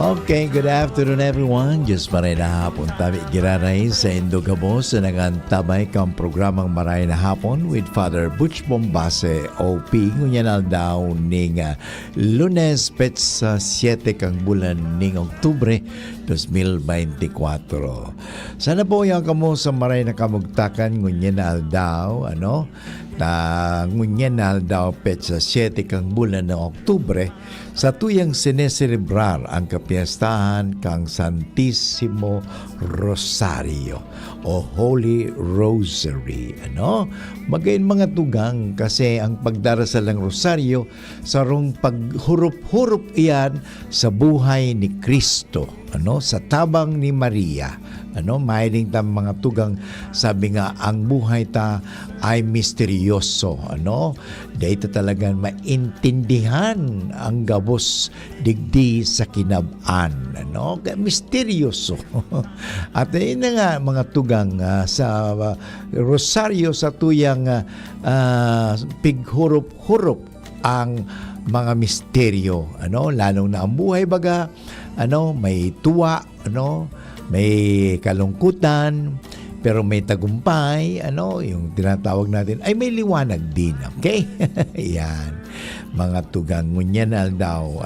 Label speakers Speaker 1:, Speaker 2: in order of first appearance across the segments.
Speaker 1: Okay, good afternoon everyone. Diyos maray na hapon tabi giraray sa Indogabos sa nagantabay kang programang Maray na Hapon with Father Butch Bombase OP. Ngunyan daw ning Lunes petsa 7 kang bulan ning Oktubre 2024. Sana po yung kamo sa Maray na Kamugtakan ngunyan daw ngunyan daw petsa 7 kang bulan ng Oktubre sa tuyang sineselebrar ang kapiyastahan kang Santissimo Rosario o Holy Rosary. Magayon mga tugang kasi ang pagdarasal ng Rosario sarong paghurup-hurup iyan sa buhay ni Kristo, sa tabang ni Maria. Mahiling ta mga tugang, sabi nga ang buhay ta ay misteryoso. Dito talagang maintindihan ang gabos digdi sa kinab-an. Misteryoso. At yun na nga mga tugang sa Rosario sa tuyang pighurup-hurup ang mga misteryo. Lalong na ang buhay baga, may tuwa, may kalungkutan, pero may tagumpay, yung tinatawag natin, ay may liwanag din, okay? Yan, mga tugang ngunyan daw,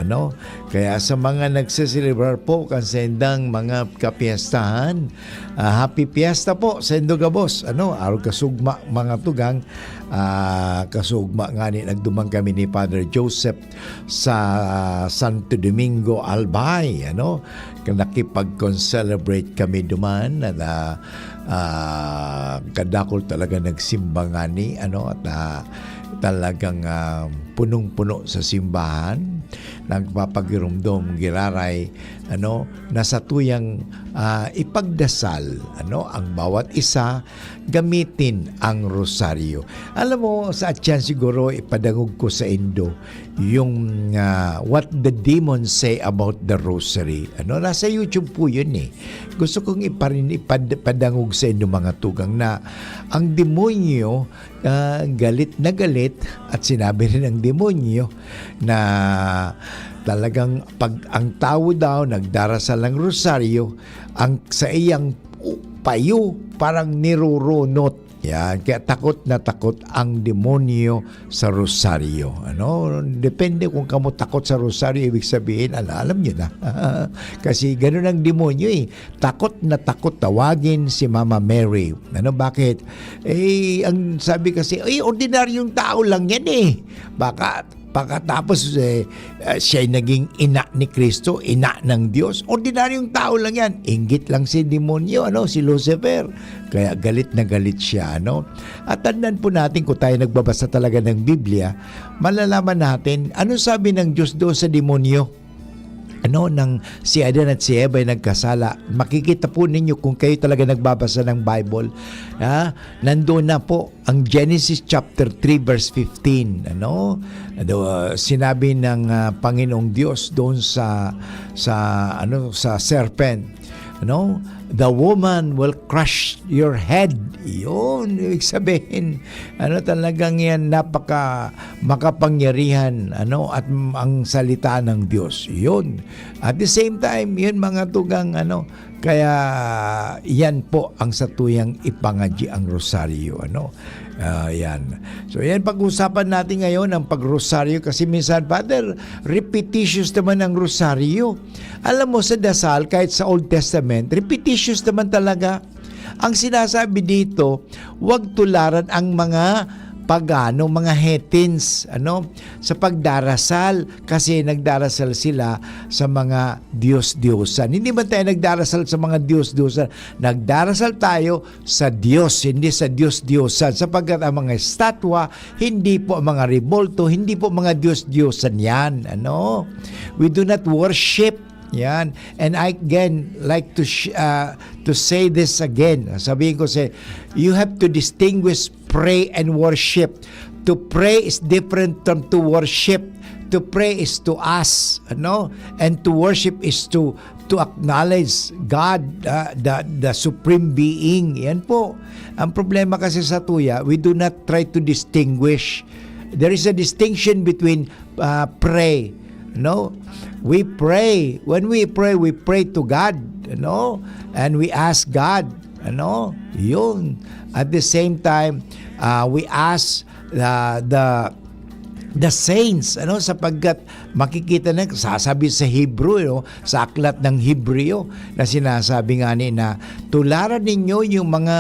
Speaker 1: Kaya sa mga nagsiselebrar po kansendang mga kapiyastahan, happy fiesta po sa Indogabos, araw kasugma mga tugang, kasugma nga ni nagdumang kami ni Father Joseph sa Santo Domingo Albay, nakipag-celebrate kami duman at kadakol talaga nagsimba nga ni at talagang punong-puno sa simbahan, nagpapagirumdom giraray nasa tuyang ipagdasal ang bawat isa gamitin ang rosaryo. Alam mo, sa atyan siguro ipadangog ko sa Indo yung What the Demons Say About the Rosary. Nasa YouTube po yun eh. Gusto kong ipadangog sa Indo mga tugang na ang demonyo galit na galit at sinabi rin ng demonyo na talagang pag ang tao daw nagdarasal ng rosaryo, ang sa iyang payo parang nirurunot. Yan, kaya takot na takot ang demonyo sa rosaryo. Depende kung kamo takot sa rosaryo, ibig sabihin, alam nyo na. Kasi ganun ang demonyo eh. Takot na takot tawagin si Mama Mary. Bakit? Ang sabi kasi, ordinaryong tao lang yan eh. Pagkatapos siya'y naging ina ni Kristo, ina ng Diyos. Ordinaryong tao lang yan. Inggit lang si demonyo, si Lucifer. Kaya galit na galit siya. At tandaan po natin kung tayo nagbabasa talaga ng Biblia, malalaman natin ano sabi ng Diyos doon sa demonyo. Nang si Adan at si Eva ay nagkasala, makikita po ninyo kung kayo talaga nagbabasa ng Bible, nandoon na po ang Genesis chapter 3 verse 15. Sinabi ng Panginoong Diyos doon sa serpent, the woman will crush your head. Yun, ibig sabihin, talagang yan, napaka makapangyarihan, at ang salita ng Diyos. Yun. At the same time, yun mga tugang, kaya yan po ang satuyang ipangadyi ang rosaryo, yan. So yan, pag-usapan natin ngayon ang pag-rosaryo kasi minsan, Father, repetitious naman ang rosaryo. Alam mo sa dasal, kahit sa Old Testament, repetitious naman talaga. Ang sinasabi dito, huwag tularan ang mga pagano, mga hetins, sa pagdarasal, kasi nagdarasal sila sa mga Diyos-Diyosan. Hindi ba tayo nagdarasal sa mga Diyos-Diyosan? Nagdarasal tayo sa Diyos, hindi sa Diyos-Diyosan, sapagkat ang mga estatwa, hindi po mga rebolto, hindi po mga Diyos-Diyosan yan. We do not worship. Yan. And I again like to say this again. Sabihin ko you have to distinguish pray and worship. To pray is different from to worship. To pray is to ask, and to worship is to acknowledge God, the supreme being. Yan po. Ang problema kasi sa tuya, we do not try to distinguish. There is a distinction between pray No, we pray. When we pray to God, and we ask God, yun. At the same time, we ask the saints, sapagkat makikita na sasabi sa Hebrew, sa aklat ng Hebreo na sinasabi nga na tularan ninyo yung mga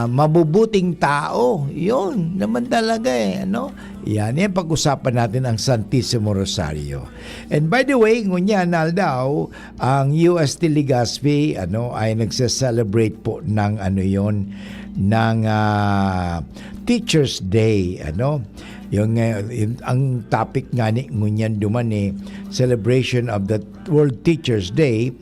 Speaker 1: mabubuting tao. Yun naman talaga Yan pag-usapan natin ang Santissimo Rosario. And by the way, ngunyan daw ang UST Legazpi ay nagse-celebrate po ng ng Teachers Day, yung ang topic nga ni ngunyan duman celebration of the World Teachers Day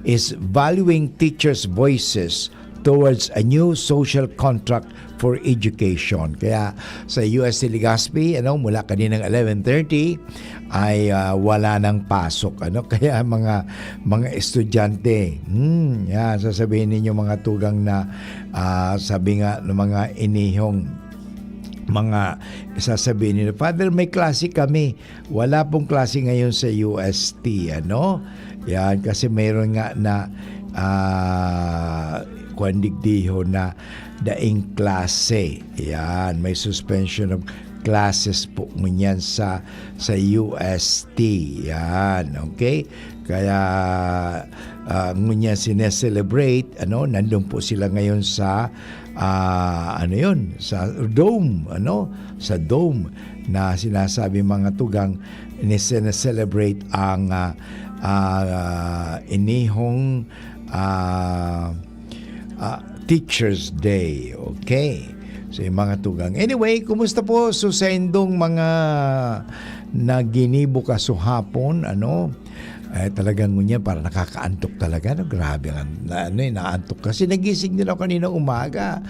Speaker 1: is valuing teachers' voices towards a new social contract for education. Kaya sa UST Legazpi, mula kaninang 11:30 ay wala nang pasok. Kaya mga estudyante, sasabihin ninyo mga tugang na sabi nga ng mga inihong mga sasabihin nila, Father, may klase kami. Wala pong klase ngayon sa UST. Yan, kasi mayroon nga na kwandigdiho na daing klase. Yan, may suspension of classes po ngunyan sa UST. Yan, okay? Kaya ngunyan sineselebrate, nandun po sila ngayon sa sa dome, sa dome na sinasabi mga tugang sineselebrate ang inihong Teachers Day. Okay. So yung mga tugang. Anyway, kumusta po sa indong mga naginibo ka hapon, talagang ngunyan para nakakaantok talaga. Grabe naantok kasi nagising din ako kanina umaga.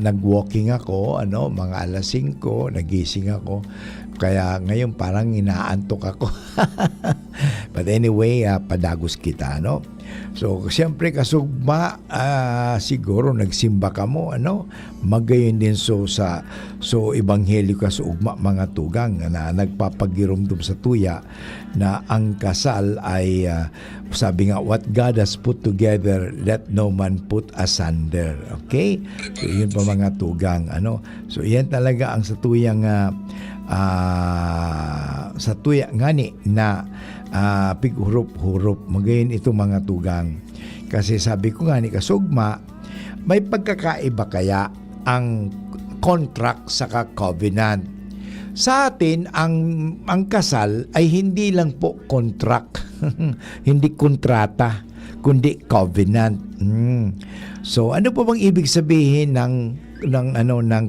Speaker 1: Nag-walking ako, mga alas 5, nagising ako. Kaya ngayon parang inaantok ako. But anyway, padagos kita, So, siyempre kasugma, siguro nagsimba ka mo, magayon din so ebanghelyo ka sa ugma mga tugang na nagpapagirumdum sa tuya na ang kasal ay sabi nga, what God has put together, let no man put asunder. Okay? So, yun pa mga tugang, So, yan talaga ang sa tuyang sa tuya ngani na pighurup-hurup magayon itong mga tugang. Kasi sabi ko nga ni kasugma, may pagkakaiba kaya ang contract sa covenant. Sa atin, ang kasal ay hindi lang po contract, hindi kontrata, kundi covenant. So ano po bang ibig sabihin ng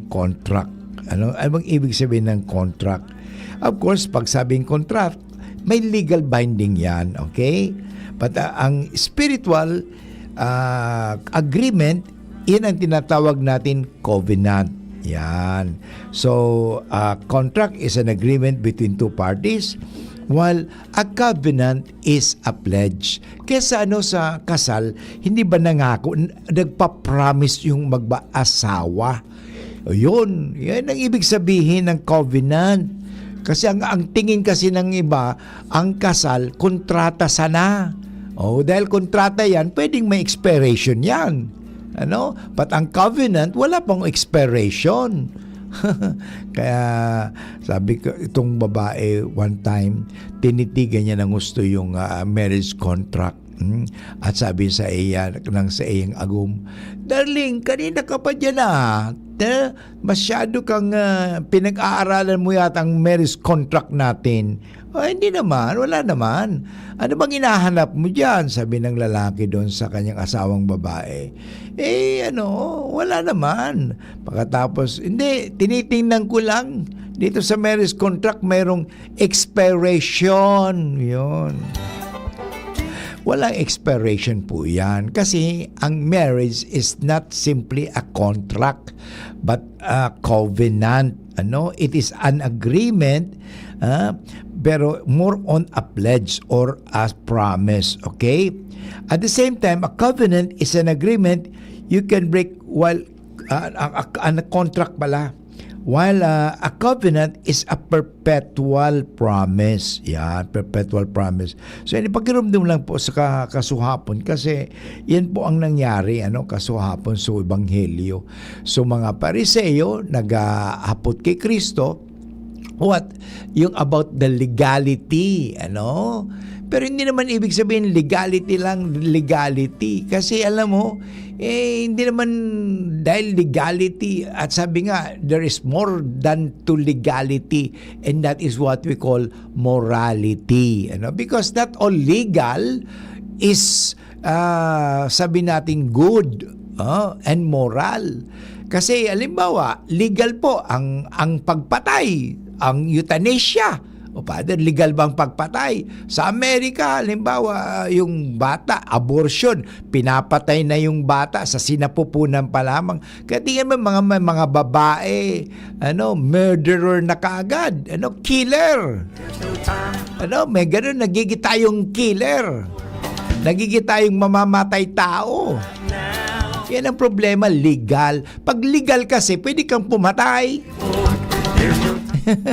Speaker 1: contract? Ano bang ibig sabihin ng contract? Of course, pag sabing contract, may legal binding yan, okay? But ang spiritual agreement, yan ang tinatawag natin covenant. Yan. So, contract is an agreement between two parties, while a covenant is a pledge. Kaya sa kasal, hindi ba nangako, nagpa-promise yung mag-asawa? Yun, yan ang ibig sabihin ng covenant. Kasi ang tingin kasi ng iba, ang kasal, kontrata sana. Dahil kontrata yan, pwedeng may expiration yan. But ang covenant, wala pang expiration. Kaya sabi ko, itong babae, one time, tinitigan niya ng gusto yung marriage contract. At sabi sa iyang agum, Darling, kanina ka pa dyan masyado kang pinag-aaralan mo yata ang marriage contract natin. Hindi naman, wala naman. Ano bang hinahanap mo dyan? Sabi ng lalaki doon sa kanyang asawang babae. Wala naman. Pagkatapos, hindi, tinitingnan ko lang. Dito sa marriage contract, mayroong expiration. Yun. Walang expiration po yan kasi ang marriage is not simply a contract but a covenant. It is an agreement pero more on a pledge or a promise. Okay? At the same time, a covenant is an agreement you can break while a contract pala. While a covenant is a perpetual promise. Yan, perpetual promise. So, ipagkiramdam lang po sa kasuhapon kasi yan po ang nangyari, kasuhapon sa Ebanghelyo. So, mga Pariseo, naghahapot kay Kristo, yung about the legality, Pero hindi naman ibig sabihin legality lang, legality. Kasi alam mo, hindi naman dahil legality, at sabi nga, there is more than to legality, and that is what we call morality. Because not all legal is, sabi natin, good and moral. Kasi halimbawa, legal po ang pagpatay, ang euthanasia. O Father, legal bang pagpatay? Sa Amerika, halimbawa, yung bata, abortion, pinapatay na yung bata sa sinapupunan pa lamang. Kaya tingnan mo, mga babae, murderer na kaagad, killer. May ganun, nagigitayong killer. Nagigitayong mamamatay tao. Yan ang problema, legal. Pag legal kasi, pwede kang pumatay.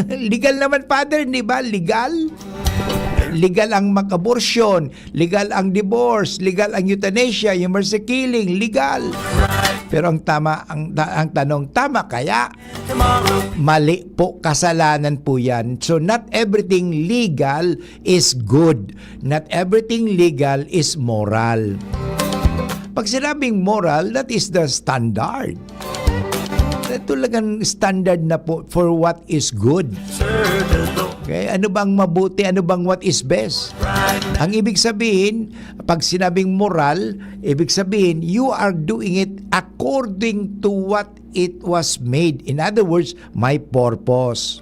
Speaker 1: Legal naman, Father, di ba? Legal. Legal ang mag-abortion, legal ang divorce, legal ang euthanasia, yung mercy killing, legal. Pero ang tanong, tama kaya? Mali po, kasalanan po yan. So not everything legal is good. Not everything legal is moral. Pag sinabing moral, that is the standard. Talagang standard na po for what is good. Okay? Ano bang mabuti? Ano bang what is best? Ang ibig sabihin, pag sinabing moral, ibig sabihin, you are doing it according to what it was made. In other words, my purpose.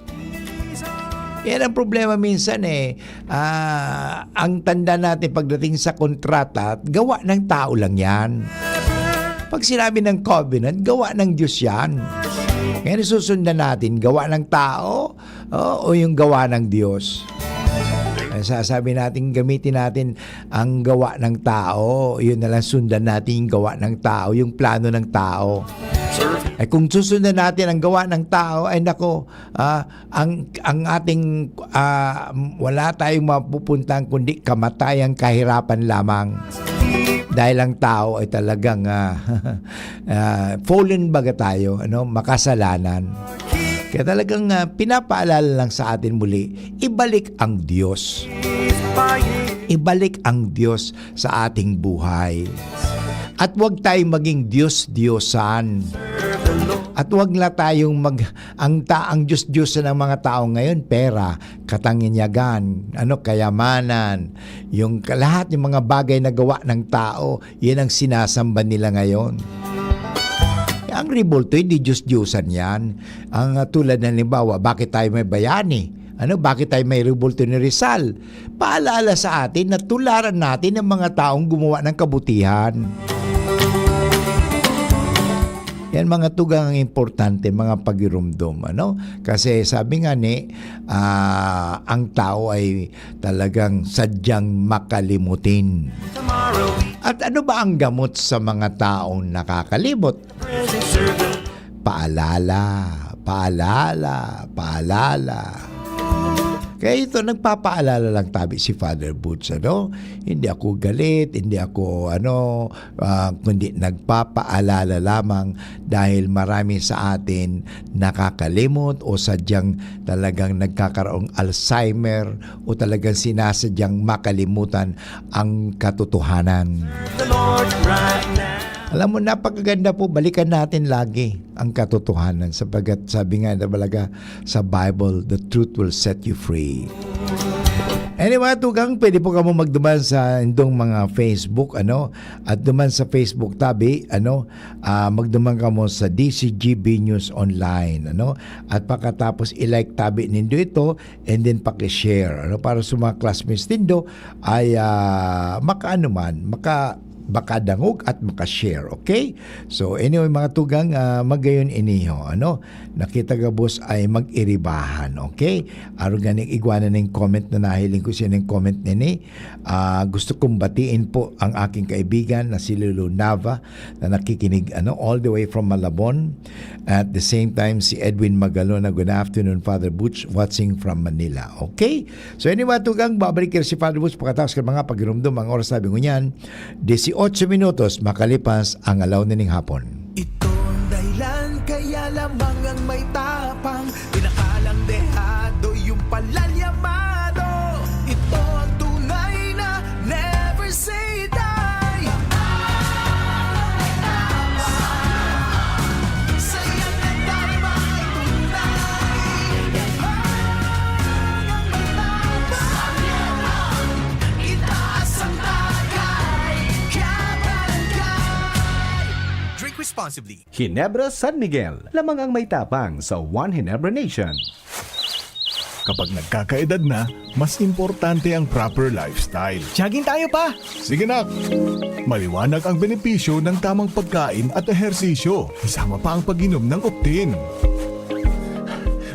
Speaker 1: Yan ang problema minsan ang tanda natin pagdating sa kontrata, gawa ng tao lang yan. Pag sinabi ng covenant, gawa ng Diyos yan. Ngayon susundan natin, gawa ng tao o yung gawa ng Diyos. Sasabi natin, gamitin natin ang gawa ng tao, yun na lang sundan natin yung gawa ng tao, yung plano ng tao. Kung susundan natin ang gawa ng tao, ay nako, ang ating wala tayong mapupuntahan kundi kamatayang kahirapan lamang. Dahil ang tao ay talagang fallen baga tayo, makasalanan. Kaya talagang pinapaalala lang sa atin muli, ibalik ang Diyos. Ibalik ang Diyos sa ating buhay. At huwag tayong maging Diyos-Diyosan. At huwag na tayong ang Diyos-Diyosan ng mga tao ngayon, pera, katanginyagan, kayamanan, yung lahat ng mga bagay na gawa ng tao, yan ang sinasamba nila ngayon. Ang rebulto, hindi Diyos-Diyosan yan. Ang tulad ng halimbawa, bakit tayo may bayani? Bakit tayo may rebulto ni Rizal? Paalala sa atin na tularan natin ng mga taong gumawa ng kabutihan. Yan mga tugang importante, mga pagirumdum. Kasi sabi nga ang tao ay talagang sadyang makalimutin. At ano ba ang gamot sa mga taong nakakalimot? Paalala, paalala, paalala. Kaya ito, nagpapaalala lang tabi si Father Butch, Hindi ako galit, hindi ako, kundi nagpapaalala lamang dahil marami sa atin nakakalimot o sadyang talagang nagkakaroong Alzheimer o talagang sinasadyang makalimutan ang katotohanan. Alam mo, napakaganda po, balikan natin lagi ang katotohanan sapagat sabi nga talaga sa Bible, the truth will set you free. Anyway, tugang, pwede po kamo magduman sa indong mga Facebook, at duman sa Facebook tabi, magduman kamo sa DCGB News Online, at pagkatapos i-like tabi nindo ito, and then paki-share, para sa mga classmates nindo ay makadangog at makashare. Okay? So anyway mga tugang, magayon iniho. Ano? Nakita gabos ay mag-iribahan. Okay? Aron ganing igwana ng comment na nahiling ko siya ng comment nini. Gusto kong batiin po ang aking kaibigan na si Lulu Nava na nakikinig all the way from Malabon. At the same time, si Edwin Magalona. Good afternoon, Father Butch, watching from Manila. Okay? So anyway, tugang, babalik si Father Butch pagkatapos ng mga pagirumdum. Ang oras sabi ko niyan, 18 minutos makalipas ang alaw nining hapon.
Speaker 2: Ito ang dahilan, kaya lamang ang may tapang. Pinakalang dehado, yung palal yamado. Ito ang tunay na never say die. Saya na tayo tunay. Ang may tapang. Itaas ang tagay. Kabarangay. Drink responsibly.
Speaker 3: Ginebra San Miguel, lamang ang may tapang sa One Ginebra Nation.
Speaker 4: Kapag nagkakaedad na, mas importante ang proper lifestyle.
Speaker 2: Jogging tayo pa.
Speaker 4: Sige nak! Maliwanag ang benepisyo ng tamang pagkain at ehersisyo. Kasama pa ang pag-inom ng Optin.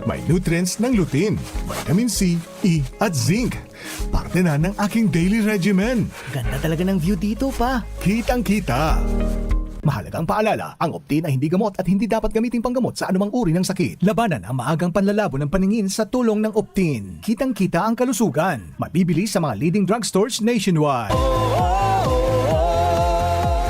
Speaker 4: May nutrients ng lutein, vitamin C, E at zinc. Parte na ng aking daily regimen.
Speaker 2: Ganda talaga ng view dito pa.
Speaker 4: Kitang-kita! Mahalagang paalala, ang Optin ay hindi gamot at hindi dapat gamitin panggamot sa anumang uri ng sakit. Labanan ang maagang panlalabo ng paningin sa tulong ng Optin. Kitang-kita ang kalusugan. Mabibili sa mga leading drugstores nationwide.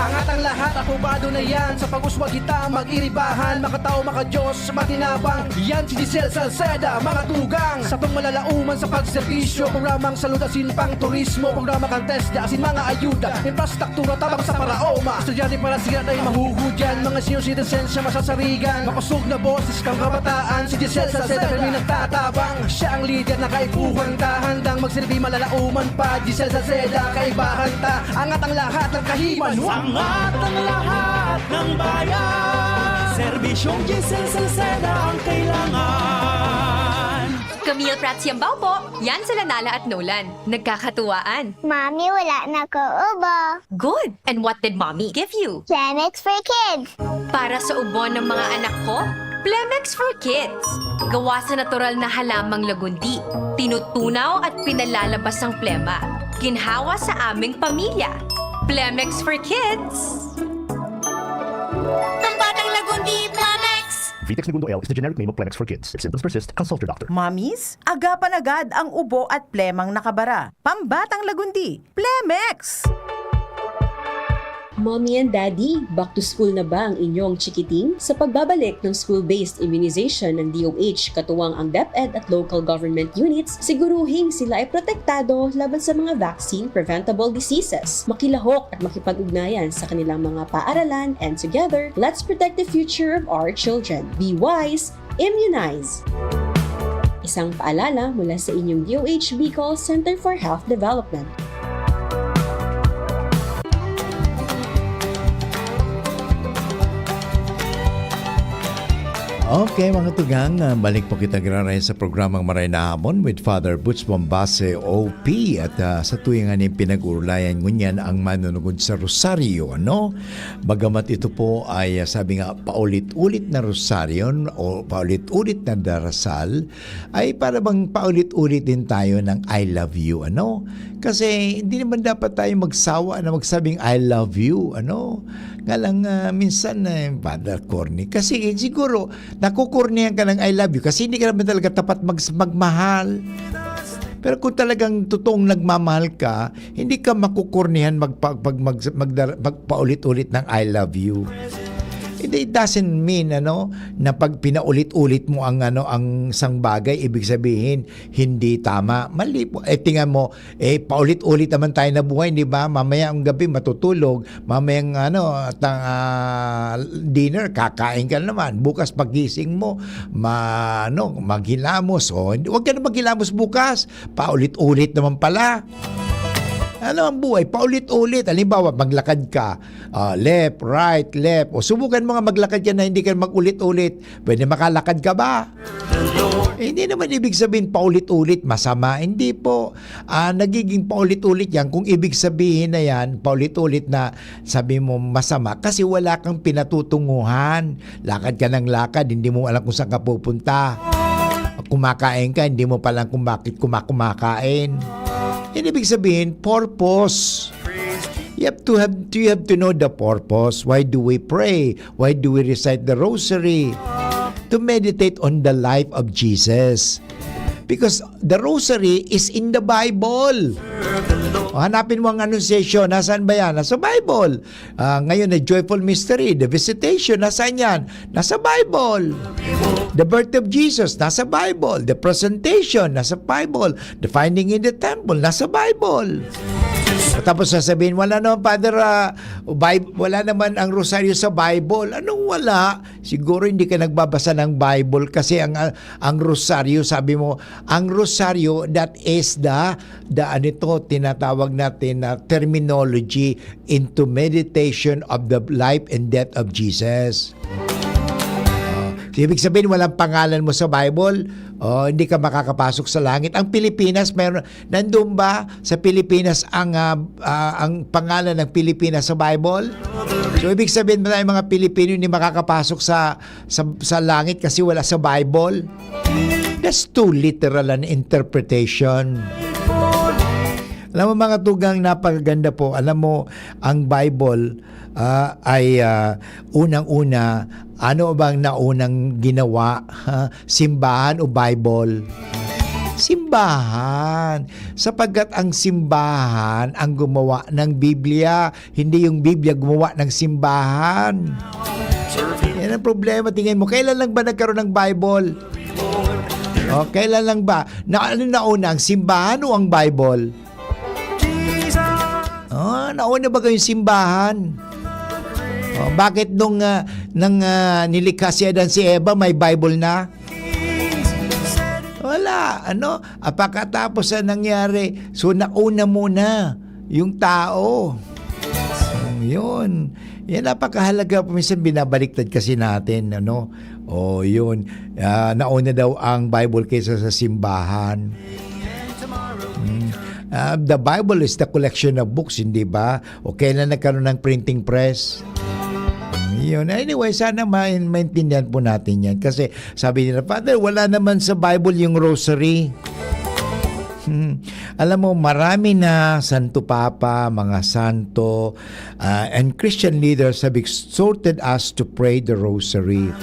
Speaker 2: Angat ang lahat, aprobado na yan. Sa pag-uswag kita, mag-iribahan. Makatao, makadiyos, matinabang. Yan si Giselle Salceda, mga tugang. Sa pangmalalauman sa pagserbisyo. Programang salud asin pang turismo. Programa kantesda asin mga ayuda. Infrastruktura tabang sa paraoma. Estudyante para siya ay mahuhudyan. Mga senior citizens siya masasarigan. Makusog na boses kang kabataan. Si Giselle Salceda kami nagtatabang. Siya ang leader na kaipuhan ta. Handang magsilbi malalauman pa. Giselle Salceda, kaibahan ta. Angat ang lahat ng kahiman. Angat ang lahat ng bayan. Serbisyong Giselle Salceda ang kailangan.
Speaker 5: Camille Prats Yambaw po. Yan sila Nala at Nolan. Nagkakatuwaan.
Speaker 6: Mommy, wala na ko ubo.
Speaker 5: Good! And what did mommy give you?
Speaker 6: Plemex for kids.
Speaker 5: Para sa ubon ng mga anak ko, Plemex for Kids. Gawa sa natural na halamang lagundi. Tinutunaw at pinalalabas ang plema. Ginhawa sa aming pamilya. Plemex for Kids. Ang batang lagundi, Plemex!
Speaker 7: Vitex Segundo L is the generic name of Plemex for kids. If symptoms persist, consult your doctor.
Speaker 8: Mommies, agapan agad ang ubo at plemang nakabara. Pambatang lagundi, Plemex!
Speaker 9: Mommy and Daddy, back to school na ba ang inyong chikiting? Sa pagbabalik ng school-based immunization ng DOH katuwang ang DepEd at local government units, siguruhing sila ay protektado laban sa mga vaccine-preventable diseases. Makilahok at makipag-ugnayan sa kanilang mga paaralan, and together, let's protect the future of our children. Be wise, immunize! Isang paalala mula sa inyong DOH Bicol Center for Health Development.
Speaker 1: Okay mga tugang, balik po kita graray sa programang Maray na Hamon with Father Butch Bombase OP at sa tuyang nga pinag-urulayan ngunyan ang manunugod sa Rosario, no? Bagamat ito po ay sabi nga paulit-ulit na Rosario o paulit-ulit na darasal, ay para bang paulit-ulit din tayo ng I love you, ano? Kasi hindi naman dapat tayo magsawa na magsabing I love you, ano? Nga lang minsan Father Corny. Kasi siguro nakukurnihan ka ng I love you kasi hindi ka naman talaga tapat magmahal. Pero kung talagang totoong nagmamahal ka, hindi ka makukurnihan magpaulit-ulit ng I love you. It doesn't mean na pag pinaulit-ulit mo ang isang bagay, ibig sabihin hindi tama. Mali po. Tingnan mo, paulit-ulit naman tayo na buhay, di ba? Mamaya ang gabi matutulog, mamayang dinner kakain ka naman. Bukas pagising mo, maghilamos. Huwag ka na maghilamos bukas. Paulit-ulit naman pala. Ano ang buhay? Paulit-ulit. Halimbawa, maglakad ka, left, right, left. O subukan mo nga maglakad ka na hindi ka magulit-ulit. Pwede makalakad ka ba? Hindi naman ibig sabihin paulit-ulit masama. Hindi po. Nagiging paulit-ulit yan. Kung ibig sabihin na yan, paulit-ulit na sabi mo masama, kasi wala kang pinatutunguhan. Lakad ka ng lakad, hindi mo alam kung saan ka pupunta. Kumakain ka, hindi mo palang kung bakit kumakain. Ibig sabihin, purpose. You have to know the purpose. Why do we pray? Why do we recite the rosary? To meditate on the life of Jesus. Because the rosary is in the Bible. Hanapin mo ang Annunciation. Nasaan ba yan? Nasa Bible. Ngayon, the Joyful Mystery, the Visitation, nasaan yan? Nasa Bible. The birth of Jesus, nasa Bible. The presentation, nasa Bible. The finding in the temple, nasa Bible. Tapos sasabihin, wala naman, Father, wala naman ang rosaryo sa Bible. Anong wala? Siguro hindi ka nagbabasa ng Bible kasi ang rosaryo, sabi mo, ang rosaryo, that is the tinatawag natin na terminology into meditation of the life and death of Jesus. Ibig sabihin, walang pangalan mo sa Bible, hindi ka makakapasok sa langit. Ang Pilipinas, nandun ba sa Pilipinas ang pangalan ng Pilipinas sa Bible? So, ibig sabihin mo na yung mga Pilipino hindi makakapasok sa langit kasi wala sa Bible? That's too literal an interpretation. Alam mo mga tugang, napakaganda po. Alam mo, ang Bible ay unang-una, ano bang naunang ginawa? Simbahan o Bible? Simbahan. Sapagkat ang simbahan ang gumawa ng Biblia, hindi yung Biblia gumawa ng simbahan. Yan ang problema. Tingin mo, kailan lang ba nagkaroon ng Bible? Kailan lang ba? Ano nauna, ang simbahan o ang Bible? Nauna ba kayong simbahan? Bakit nung nilikha si Adan si Eva, may Bible na? Wala. Pagkatapos na nangyari, so nauna muna yung tao. Yun. Yan, napakahalaga. Minsan binabaliktad kasi natin. Yun. Nauna daw ang Bible kaysa sa simbahan. The Bible is the collection of books, hindi ba? O kailan nagkaroon ng printing press? Yun. Anyway, sana maintindihan po natin yan. Kasi sabi nila, Father, wala naman sa Bible yung rosary. Alam mo, marami na Santo Papa, mga santo, and Christian leaders have exhorted us to pray the rosary.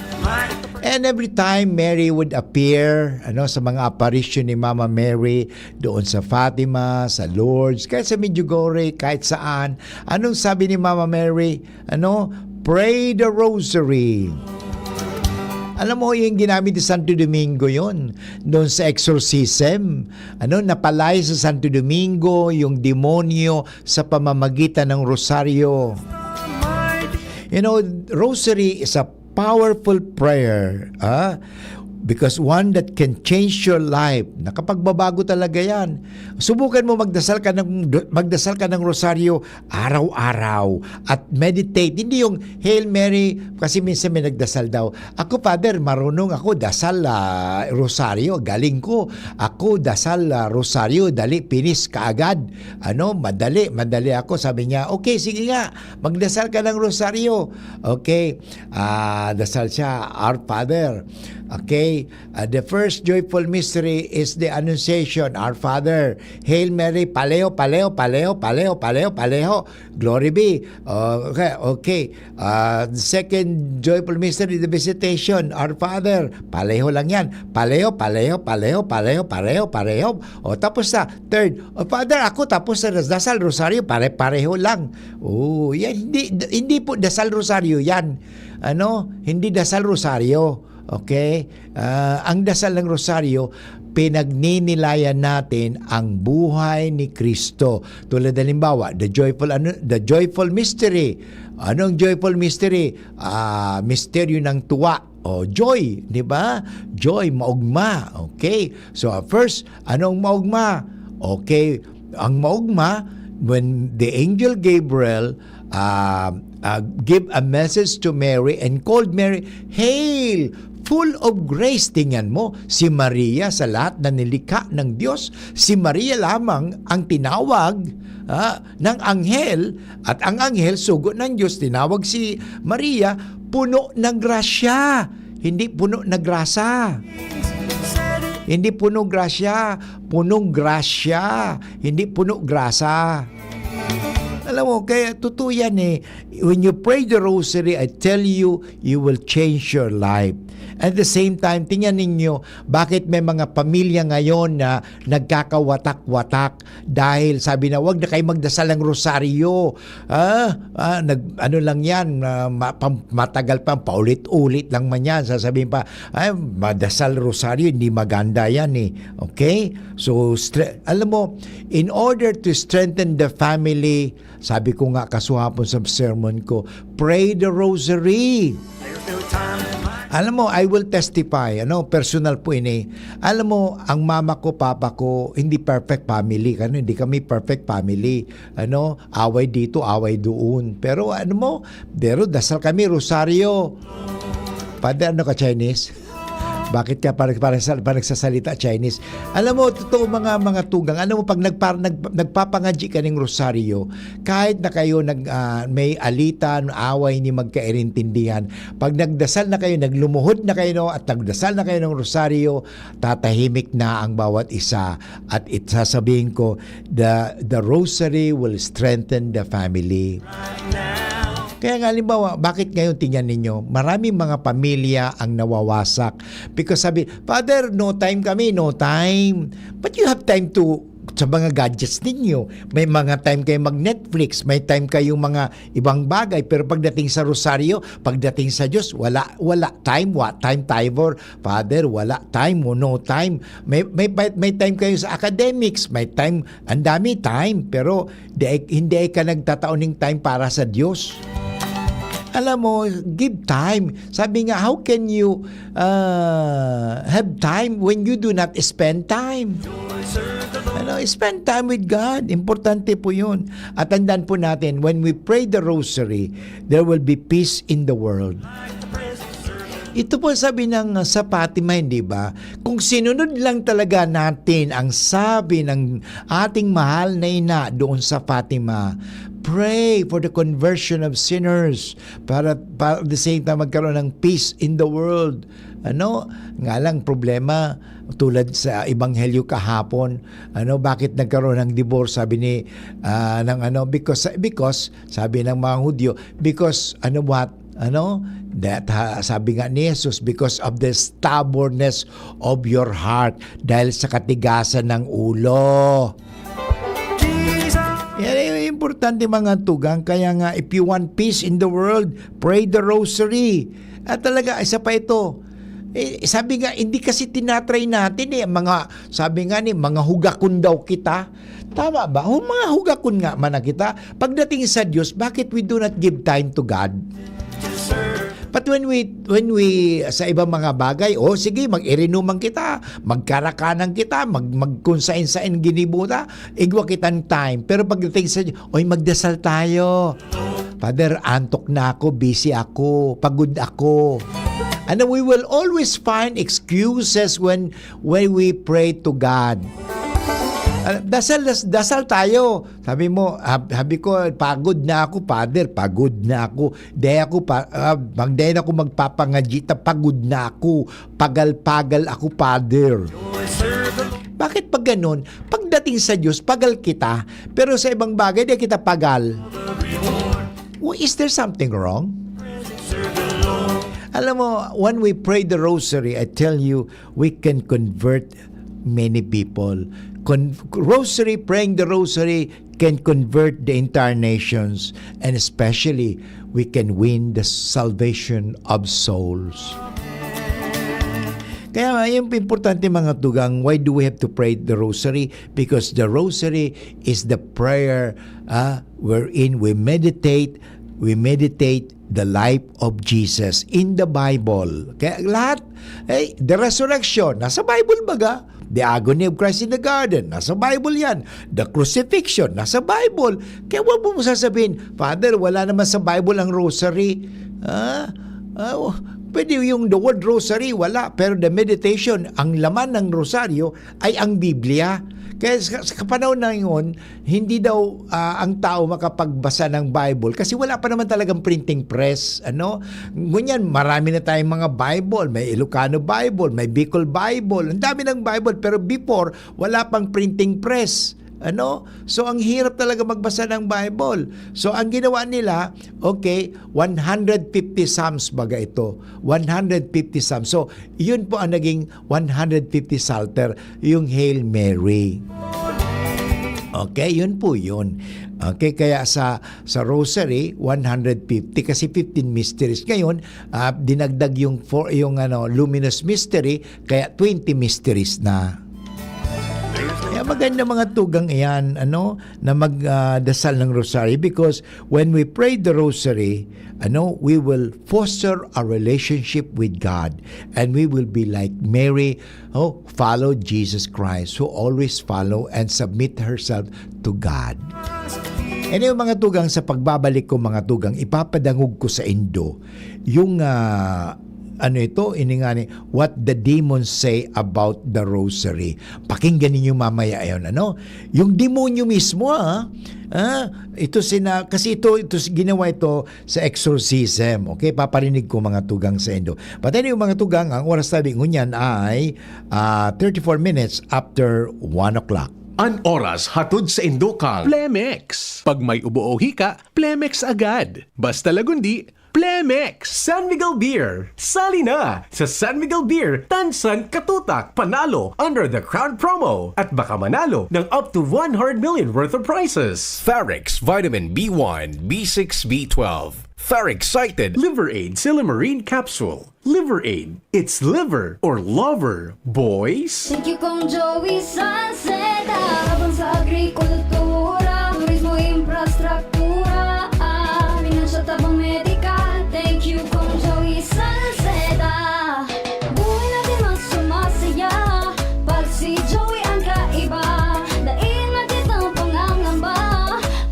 Speaker 1: And every time Mary would appear, sa mga apparition ni Mama Mary, doon sa Fatima, sa Lourdes, kahit sa Medjugorje, kahit saan, anong sabi ni Mama Mary? Pray the rosary. Alam mo, yung ginamit ni Santo Domingo yun. Doon sa exorcism. Napalay sa Santo Domingo yung demonyo sa pamamagitan ng rosaryo. Rosary is a powerful prayer. Because one that can change your life. Nakapagbabago talaga yan. Subukan mo magdasal ka ng rosaryo araw-araw at meditate. Hindi yung Hail Mary, kasi minsan may nagdasal daw. Ako, Father, marunong ako dasal rosaryo. Galing ko. Ako dasal rosaryo. Dali, finish kaagad. Madali ako. Sabi niya, okay, sige nga. Magdasal ka ng rosaryo. Okay. Dasal siya, Our Father. Okay, the first joyful mystery is the Annunciation, Our Father. Hail Mary, paleo, paleo, paleo, paleo, paleo, paleo. Glory be. Okay. The second joyful mystery, the Visitation, Our Father. Paleo lang yan. Paleo, paleo, paleo, paleo, paleo, pareho. Tapos na. Third, Father, ako tapos na dasal rosaryo, pareho lang. Yan, hindi po dasal rosaryo yan. Hindi dasal rosaryo. Okay? Ang dasal ng rosaryo, pinagninilayan natin ang buhay ni Kristo. Tulad halimbawa, the joyful mystery. Anong joyful mystery? Misteryo ng tuwa. Joy, di ba? Joy, maugma. Okay? So first, anong maugma? Okay, ang maugma, when the angel Gabriel give a message to Mary and called Mary, "Hail, full of grace." Tingnan mo, si Maria sa lahat na nilikha ng Diyos, si Maria lamang ang tinawag ng anghel, at ang anghel, sugo ng Diyos, tinawag si Maria, puno ng grasya, hindi puno ng grasa. Hindi puno grasya, punong grasya, hindi puno grasa. Alam mo, kaya totoo yan eh. When you pray the rosary, I tell you, you will change your life. At the same time, tingnan ninyo, bakit may mga pamilya ngayon na nagkakawatak-watak dahil sabi na, wag na kayo magdasal ng rosaryo. Ano lang yan, matagal pa, paulit-ulit lang man yan. Sasabihin pa, madasal rosaryo, hindi maganda yan eh. Okay? So, alam mo, in order to strengthen the family, sabi ko nga kasuhapon sa sermon ko, pray the rosary. Alam mo, I will testify, personal po ini. Alam mo, ang mama ko, papa ko, hindi perfect family. Hindi kami perfect family. Away dito, away doon. Pero pero dasal kami, rosaryo. Padre, ka Chinese? Bakit ka parang nagsasalita Chinese? Alam mo, totoo mga tugang. Alam mo, pag nagpapangadji ka ng rosaryo, kahit na kayo may alitan, away, ni magkairintindihan, pag nagdasal na kayo, naglumuhod na kayo, at nagdasal na kayo ng rosaryo, tatahimik na ang bawat isa. At sasabihin ko, the rosary will strengthen the family. Kaya nga, halimbawa, bakit ngayon tingnan ninyo, maraming mga pamilya ang nawawasak. Because sabi, Father, no time kami, no time. But you have time sa mga gadgets ninyo. May mga time kayo mag-Netflix, may time kayong mga ibang bagay. Pero pagdating sa rosaryo, pagdating sa Diyos, wala time. What time, Tibor? Father, wala time, no time. May time kayo sa academics, may time, ang dami time. Pero hindi ka nagtataoning time para sa Diyos. Alam mo, give time. Sabi nga, how can you have time when you do not spend time? Spend time with God. Importante po yun. At tandaan po natin, when we pray the rosary, there will be peace in the world. Ito po sabi ng sa Fatima, hindi ba? Kung sinunod lang talaga natin ang sabi ng ating mahal na ina doon sa Fatima, pray for the conversion of sinners para at the same time magkaroon ng peace in the world. Nga lang problema, tulad sa ebanghelyo kahapon, bakit nagkaroon ng divorce? Sabi ni because sabi ng mga Hudyo, because sabi nga ni Jesus, because of the stubbornness of your heart, dahil sa katigasan ng ulo. Yan, importante mga tugang. Kaya nga, if you want peace in the world, pray the rosary. At talaga, isa pa ito, sabi nga, hindi kasi tinatry natin sabi nga mga hugakon daw kita. Tama ba? Mga hugakon nga man na kita. Pagdating sa Diyos, bakit we do not give time to God? But when we sa ibang mga bagay, sige, mag-irinuman kita, magkarakanan kita, magkunsain-sain ginibuta, igwa kitang time. Pero pagdating sa Diyos, magdasal tayo. Father, antok na ako, busy ako, pagod ako. And we will always find excuses when we pray to God. Dasal tayo. Sabi mo, sabi ko, pagod na ako, Father, pagod na ako. Magdayan ako magpapangadita, pagod na ako. Pagal-pagal ako, Father. Bakit pag ganun? Pagdating sa Diyos, pagal kita. Pero sa ibang bagay, di kita pagal. Is there something wrong? Alam mo, when we pray the rosary, I tell you, we can convert many people. Praying the rosary can convert the entire nations, and especially we can win the salvation of souls. Kaya yung importante mga tugang, why do we have to pray the rosary? Because the rosary is the prayer wherein we meditate the life of Jesus in the Bible. Kaya lahat, the resurrection, nasa Bible baga? The agony of Christ in the garden, nasa Bible yan. The crucifixion, nasa Bible. Kaya huwag mo sasabihin, Father, wala naman sa Bible ang rosary. Pwede yung the word rosary, wala. Pero the meditation, ang laman ng rosaryo ay ang Biblia. Kaya sa panahon na yun, hindi daw ang tao makapagbasa ng Bible kasi wala pa naman talagang printing press. Ngunyan, marami na tayong mga Bible. May Ilocano Bible, may Bicol Bible. Ang dami ng Bible. Pero before, wala pang printing press. So, ang hirap talaga magbasa ng Bible. So, ang ginawa nila, 150 Psalms baga ito. 150 Psalms. So, yun po ang naging 150 Psalter, yung Hail Mary. Okay, yun po yun. Okay, kaya sa Rosary, 150 kasi 15 mysteries. Ngayon, dinagdag yung luminous mystery, kaya 20 mysteries na. Kaya maganda mga tugang iyan na magdasal ng rosary because when we pray the rosary, we will foster a relationship with God and we will be like Mary who followed Jesus Christ, who always follow and submit herself to God. And yung mga tugang, sa pagbabalik ko mga tugang, ipapadangog ko sa Indo yung what the demons say about the rosary. Pakinggan ninyo mamaya ayon, yung demonyo mismo, kasi ito ginawa ito sa exorcism. Okay, paparinig ko mga tugang sa Indo. But yung mga tugang, ang oras tabi ngunyan ay 34 minutes after 1 o'clock.
Speaker 3: An oras hatod sa Indokang Plemex. Pag may ubo o hika, Plemex agad. Basta Lagundi, Plemex. San Miguel Beer. Sali na sa San Miguel Beer Tansan Katutak Panalo under the Crown promo at baka manalo ng up to 100 million worth of prizes.
Speaker 10: Farix Vitamin B1, B6, B12. Farix-cited
Speaker 3: Liver Aid Silimarine Capsule. Liver Aid. It's liver or lover, boys.
Speaker 11: Thank you Kong Joey Salceda. Habang sa agrikultura, turismo, infrastruktura, financial tabang medical. Thank you Kong Joey Salceda. Buhay natin mas sumasaya pag si Joey ang kaiba. Daing natin ang pangangamba.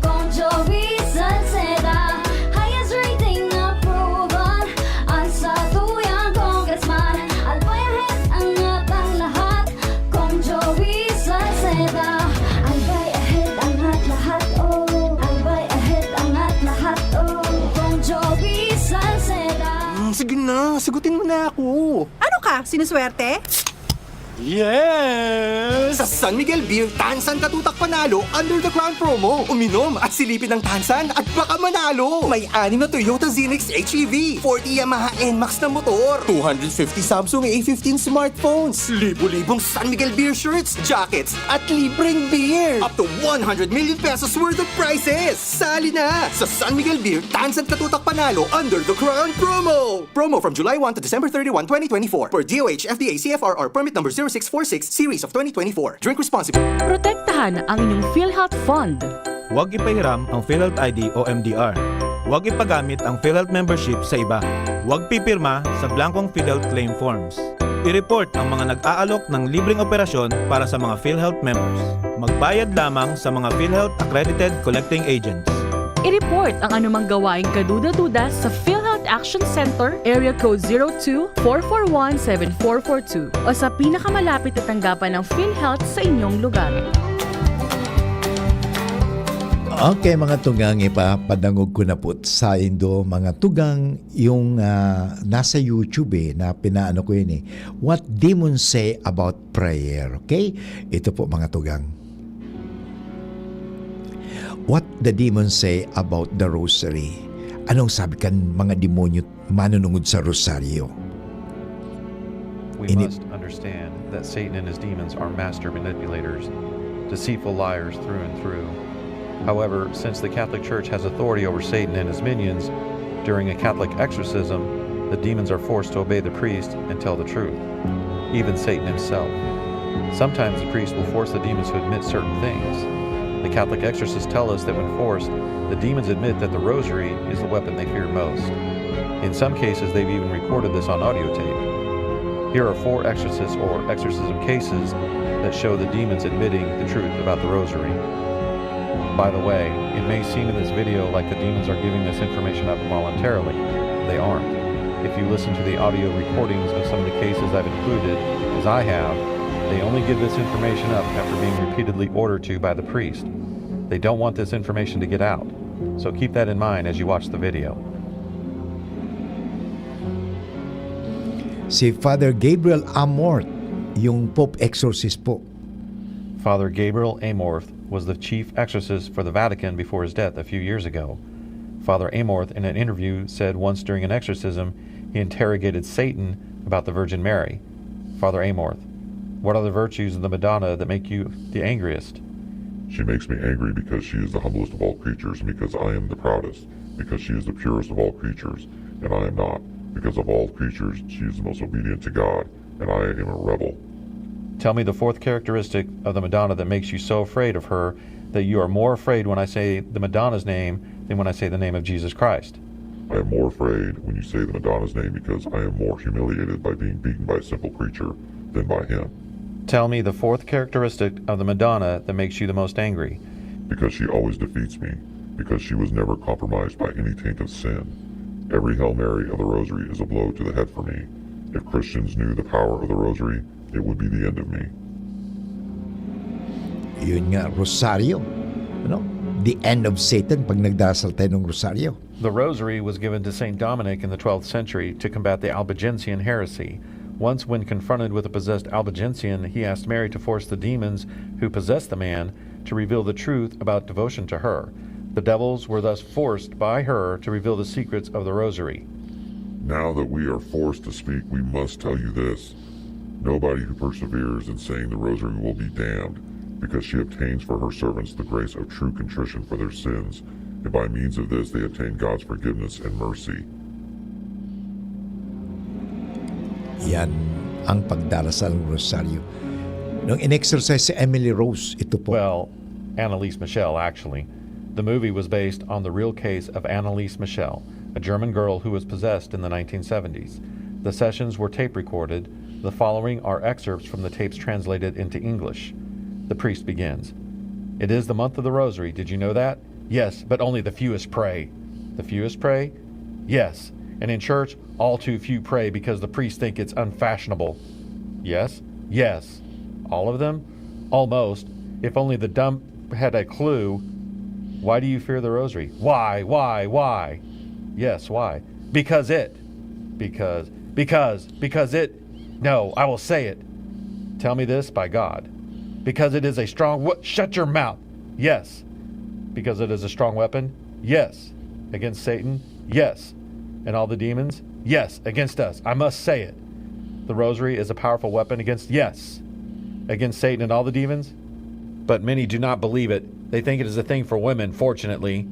Speaker 11: Kong Joey Salceda. Highest rating approval. Ang sa tuyang congressman. Albayahit ang atang lahat. Kong Joey Salceda. Albay ahead ang lahat, oh. Albay ahead ang lahat, oh. Kong Joey Salceda.
Speaker 3: Sige na, sagutin mo na ako.
Speaker 8: Ano ka? Sinuswerte?
Speaker 3: Yes!
Speaker 10: Sa San Miguel Beer Tansan Katutak Panalo under the Crown promo. Uminom at silipin ng Tansan at baka manalo. May 6 na Toyota Zenix HEV, 40 Yamaha NMAX na motor, 250 Samsung A15 smartphones, libo-libong San Miguel Beer shirts, jackets, at libreng beer. Up to 100 million pesos worth of prizes. Sali na sa San Miguel Beer Tansan Katutak Panalo under the Crown promo. Promo from July 1 to December 31, 2024 for DOH FDA CFRR permit number 0646 series of 2024. Drink responsibly.
Speaker 12: Protektahan ang inyong PhilHealth Fund.
Speaker 13: Huwag ipahiram ang PhilHealth ID o MDR. Huwag ipagamit ang PhilHealth membership sa iba. Huwag pipirma sa blankong PhilHealth claim forms. I-report ang mga nag-aalok ng libreng operasyon para sa mga PhilHealth members. Magbayad lamang sa mga PhilHealth accredited collecting agents.
Speaker 12: I-report ang anumang gawaing kaduda-duda sa PhilHealth Action Center, Area Code 02-441-7442 o sa pinakamalapit na tanggapan ng PhilHealth sa inyong lugar.
Speaker 1: Okay mga tugang, ipapadangog ko na po sa Indo mga tugang yung nasa YouTube na pinaano ko yun What demons say about prayer. Okay? Ito po mga tugang. What the demons say about the rosary. Anong sabi kan mga demonyo manunungod sa rosaryo?
Speaker 14: We must understand that Satan and his demons are master manipulators, deceitful liars through and through. However, since the Catholic Church has authority over Satan and his minions, during a Catholic exorcism, the demons are forced to obey the priest and tell the truth, even Satan himself. Sometimes the priest will force the demons to admit certain things. The Catholic exorcists tell us that when forced, the demons admit that the rosary is the weapon they fear most. In some cases, they've even recorded this on audio tape. Here are 4 exorcists or exorcism cases that show the demons admitting the truth about the rosary. By the way, it may seem in this video like the demons are giving this information up voluntarily. They aren't. If you listen to the audio recordings of some of the cases I've included, as I have, they only give this information up after being repeatedly ordered to by the priest. They don't want this information to get out. So keep that in mind as you watch the video.
Speaker 1: Si Father Gabriel Amorth, yung Pope Exorcist po.
Speaker 14: Father Gabriel Amorth was the chief exorcist for the Vatican before his death a few years ago. Father Amorth, in an interview, said once during an exorcism, he interrogated Satan about the Virgin Mary. Father Amorth, what are the virtues of the Madonna that make you the angriest?
Speaker 15: She makes me angry because she is the humblest of all creatures, and because I am the proudest, because she is the purest of all creatures, and I am not. Because of all creatures, she is the most obedient to God, and I am a rebel.
Speaker 14: Tell me the fourth characteristic of the Madonna that makes you so afraid of her that you are more afraid when I say the Madonna's name than when I say the name of Jesus Christ.
Speaker 15: I am more afraid when you say the Madonna's name because I am more humiliated by being beaten by a simple creature than by him.
Speaker 14: Tell me the fourth characteristic of the Madonna that makes you the most angry.
Speaker 15: Because she always defeats me, because she was never compromised by any taint of sin. Every Hail Mary of the Rosary is a blow to the head for me. If Christians knew the power of the Rosary, it would be the end of me.
Speaker 1: Yun nga, Rosario. Ano? The end of Satan pag nagdarasal tayo ng Rosario.
Speaker 14: The Rosary was given to St. Dominic in the 12th century to combat the Albigensian heresy. Once, when confronted with a possessed Albigensian, he asked Mary to force the demons who possessed the man to reveal the truth about devotion to her. The devils were thus forced by her to reveal the secrets of the Rosary.
Speaker 15: Now that we are forced to speak, we must tell you this. Nobody who perseveres in saying the Rosary will be damned, because she obtains for her servants the grace of true contrition for their sins, and by means of this they obtain God's forgiveness and mercy.
Speaker 1: Yan ang pagdarasal ng Rosario. Nung in-exercise si Emily Rose, ito po.
Speaker 14: Well, Anneliese Michel, actually. The movie was based on the real case of Anneliese Michel, a German girl who was possessed in the 1970s. The sessions were tape recorded. The following are excerpts from the tapes translated into English. The priest begins. It is the month of the Rosary. Did you know that? Yes, but only the fewest pray. The fewest pray? Yes. And in church, all too few pray because the priests think it's unfashionable. Yes? Yes. All of them? Almost. If only the dumb had a clue. Why do you fear the Rosary? Why? Yes, why? Because it. Because it. No, I will say it. Tell me this by God. Because it is a strong shut your mouth. Yes. Because it is a strong weapon? Yes. Against Satan? Yes. And all the demons? Yes. Against us. I must say it. The Rosary is a powerful weapon against Satan and all the demons? But many do not believe it. They think it is a thing for women, fortunately.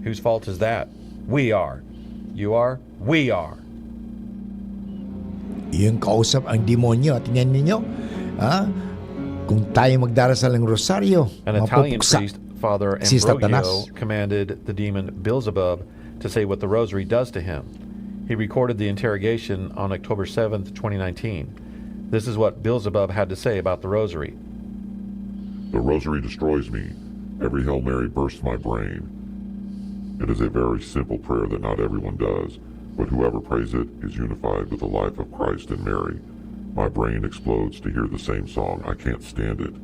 Speaker 14: Whose fault is that? We are. You are? We are.
Speaker 1: Yung kausap ang demonyo. Tingnan ninyo. Kung tayo magdarasal ng Rosario,
Speaker 14: An Italian
Speaker 1: mapupuksa
Speaker 14: priest, Father
Speaker 1: si
Speaker 14: Ambrogio,
Speaker 1: Satanas.
Speaker 14: commanded the demon Beelzebub to say what the Rosary does to him. He recorded the interrogation on October 7th, 2019. This is what Beelzebub had to say about the Rosary.
Speaker 15: The Rosary destroys me. Every Hail Mary bursts my brain. It is a very simple prayer that not everyone does, but whoever prays it is unified with the life of Christ and Mary. My brain explodes to hear the same song. I can't stand it.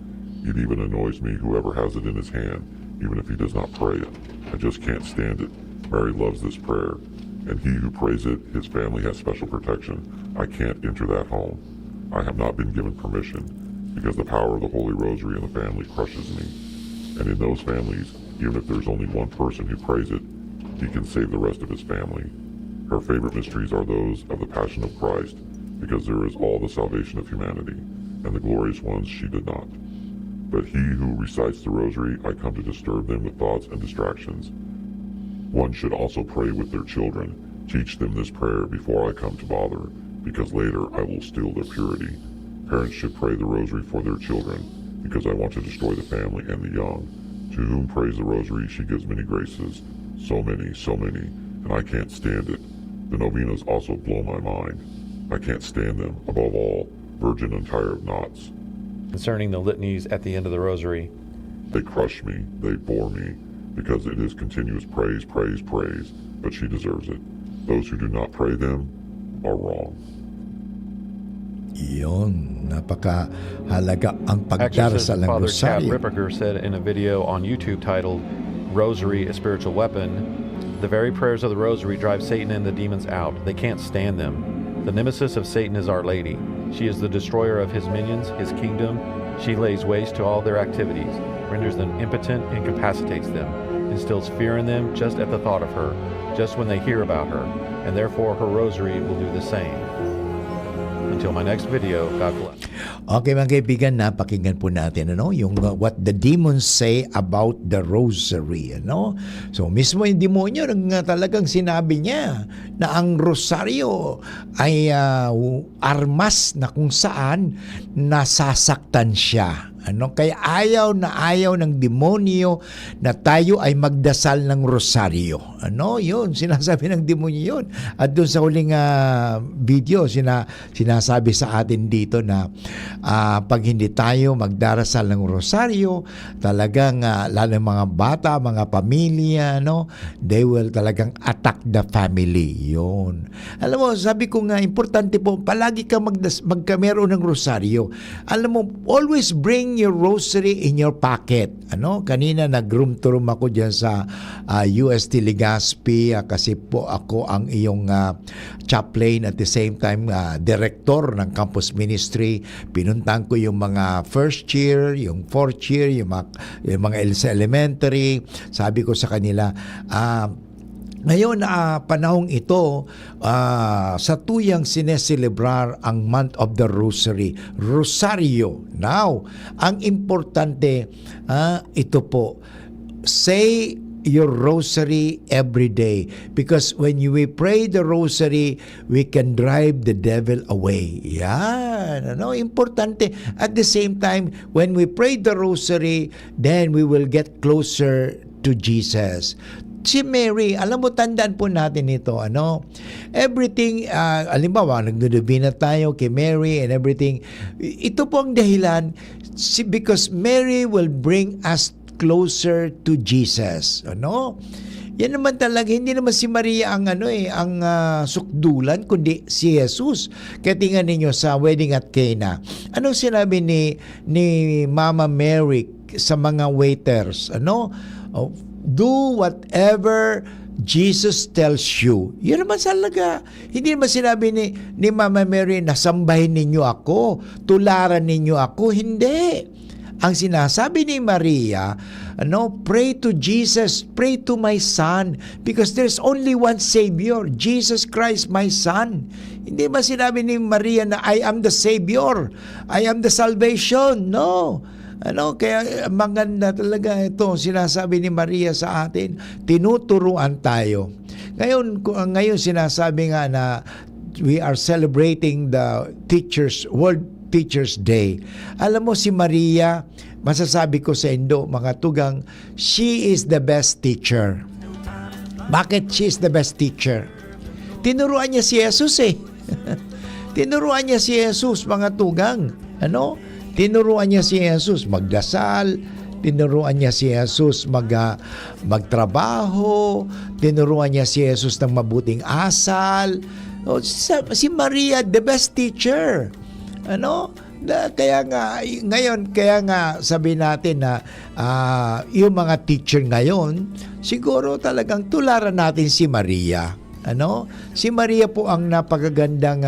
Speaker 15: It even annoys me whoever has it in his hand, even if he does not pray it. I just can't stand it. Mary loves this prayer, and he who prays it, his family has special protection. I can't enter that home. I have not been given permission, because the power of the Holy Rosary in the family crushes me. And in those families, even if there's only one person who prays it, he can save the rest of his family. Her favorite mysteries are those of the Passion of Christ, because there is all the salvation of humanity, and the glorious ones she did not. But he who recites the Rosary, I come to disturb them with thoughts and distractions. One should also pray with their children. Teach them this prayer before I come to bother, because later I will steal their purity. Parents should pray the Rosary for their children, because I want to destroy the family and the young. To whom prays the Rosary, she gives many graces. So many, and I can't stand it. The novenas also blow my mind. I can't stand them, above all, Virgin and tired of knots.
Speaker 14: concerning the litanies at the end of the rosary.
Speaker 15: They crush me, they bore me, because it is continuous praise, praise, praise, but she deserves it. Those who do not pray them are wrong.
Speaker 1: Iyon, napakahalaga ang
Speaker 14: Exorcist
Speaker 1: pagdarasal ng
Speaker 14: Father Chad
Speaker 1: rosaryo.
Speaker 14: Ripperger said in a video on YouTube titled Rosary, a Spiritual Weapon, the very prayers of the rosary drive Satan and the demons out. They can't stand them. The nemesis of Satan is Our Lady. She is the destroyer of his minions, his kingdom. She lays waste to all their activities, renders them impotent, incapacitates them, instills fear in them just at the thought of her, just when they hear about her, and therefore her rosary will do the same. Until my next video, God bless.
Speaker 1: Okay mga kaibigan, napakinggan po natin yung what the demons say about the rosary. So mismo yung demonyo talagang sinabi niya na ang rosaryo ay armas na kung saan nasasaktan siya. Kaya ayaw ng demonyo na tayo ay magdasal ng rosaryo. Yun, sinasabi ng demonyo yun. At doon sa huling video, sinasabi sa atin dito na pag hindi tayo magdarasal ng rosaryo, talagang lalo ng mga bata, mga pamilya, they will talagang attack the family. Yun. Alam mo, sabi ko nga, importante po, palagi ka magkameron ng rosaryo. Alam mo, always bring your rosary in your pocket. Kanina nag-room to room ako dyan sa UST Legazpi kasi po ako ang iyong chaplain at the same time director ng campus ministry. Pinuntahan ko yung mga first year, yung fourth year, yung mga elementary. Sabi ko sa kanila, ngayon panahong ito sa tuyang sineselebrar ang month of the rosary, rosaryo. Now, ang importante ito po, say your rosary every day, because when we pray the rosary, we can drive the devil away. Yan, importante. At the same time, when we pray the rosary, then we will get closer to Jesus. Si Mary, alam mo, tandaan po natin ito, everything, alimbawa, nagdudubina tayo kay Mary and everything, ito po ang dahilan, because Mary will bring us closer to Jesus. Yan naman talaga, hindi naman si Maria ang sukdulan, kundi si Jesus. Kaya tingnan ninyo sa wedding at Cana. Anong sinabi ni Mama Mary sa mga waiters? Do whatever Jesus tells you. Yan naman talaga. Hindi naman sinabi ni Mama Mary na sambahin ninyo ako, tularan ninyo ako. Hindi. Ang sinasabi ni Maria, pray to Jesus, pray to my son, because there's only one Savior, Jesus Christ, my son. Hindi ba sinabi ni Maria na I am the Savior, I am the salvation? No. Kaya maganda talaga ito sinasabi ni Maria sa atin, tinuturuan tayo. Ngayon sinasabi nga na we are celebrating the World Teachers Day. Alam mo si Maria, masasabi ko sa Indo, mga tugang, she is the best teacher. Bakit she is the best teacher? Tinuruan niya si Jesus Tinuruan niya si Jesus, mga tugang. Tinuruan niya si Jesus magdasal, tinuruan niya si Jesus magtrabaho, tinuruan niya si Jesus ng mabuting asal. Si Maria, the best teacher. Kaya nga ngayon, sabi natin na yung mga teacher ngayon, siguro talagang tularan natin si Maria. Si Maria po ang napakagandang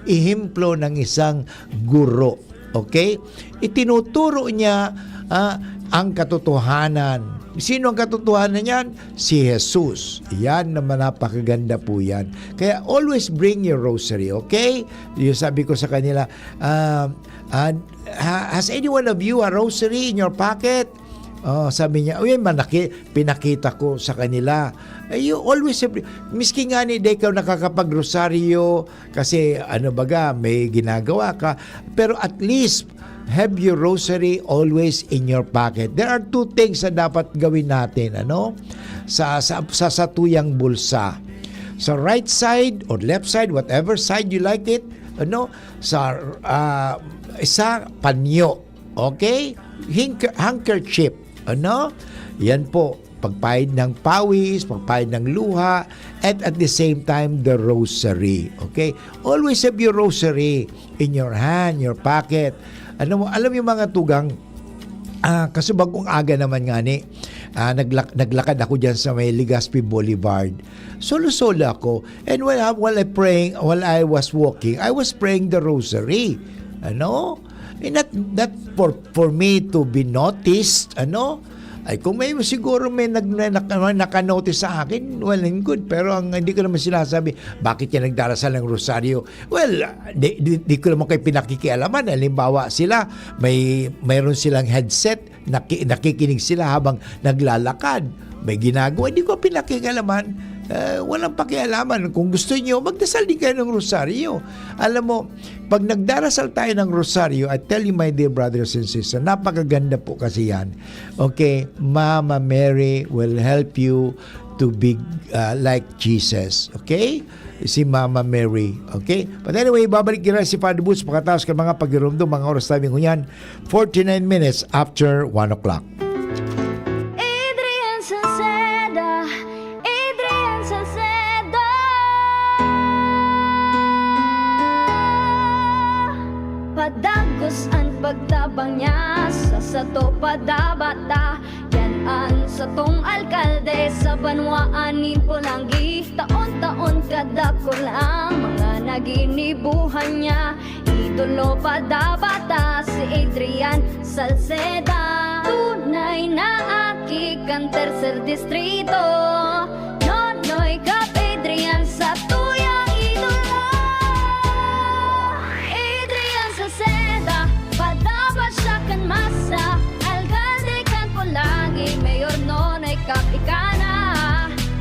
Speaker 1: ehemplo ng isang guro. Okay? Itinuturo niya ang katotohanan. Sino ang katotohanan niyan? Si Jesus. Yan naman, napakaganda po yan. Kaya always bring your rosary, okay? Yung sabi ko sa kanila, has any one of you a rosary in your pocket? Sabi niya, pinakita ko sa kanila. You always, miski nga ni ikaw nakakapag-rosaryo kasi may ginagawa ka, pero at least have your rosary always in your pocket. There are two things na dapat gawin natin, sa tuyang bulsa. Sa right side or left side, whatever side you like it, sa panyo. Okay? Handkerchief. Ano? Yan po. Pagpahid ng pawis, pagpahid ng luha, at the same time, the rosary. Okay? Always have your rosary in your hand, your pocket. Alam yung mga tugang, kasubag kong aga naman nga ni, naglakad ako dyan sa may Legazpi Boulevard. Solo-solo ako. And while I was walking, I was praying the rosary. Ano? And not for me to be noticed. Ano? Ay kung may siguro may naka-notice sa akin, well and good. Pero hindi ko naman sinasabi, bakit yan nagdarasal ng rosaryo? Well, di ko naman kayo pinakikialaman. Halimbawa sila, mayroon silang headset, nakikinig sila habang naglalakad. May ginagawa, hindi ko pinakikialaman. Walang pakialaman. Kung gusto niyo, magdasal din kayo ng rosaryo. Alam mo, pag nagdarasal tayo ng rosaryo, I tell you my dear brothers and sisters, napakaganda po kasi yan. Okay, Mama Mary will help you to be like Jesus. Okay? Si Mama Mary. Okay? But anyway, babalik kira si Father Boots pagkatapos ng mga pagirumdum, mga oras tayo yan, 49 minutes after 1 o'clock.
Speaker 11: Padagos ang pagtabang niya sa sato padabata. Yan ang satong alkalde sa banwaanin Pulangi. Taon-taon kadako lang mga naginibuhan niya. Idolo padabata si Adrian Salceda. Tunay na aki kang tercer distrito. Nonoy Kap Adrian sa tuyang idolo. Adrian Salceda, padabat siya kan masa. Alcalde kan Pulangi, Mayor Nonoy Kap Ikana.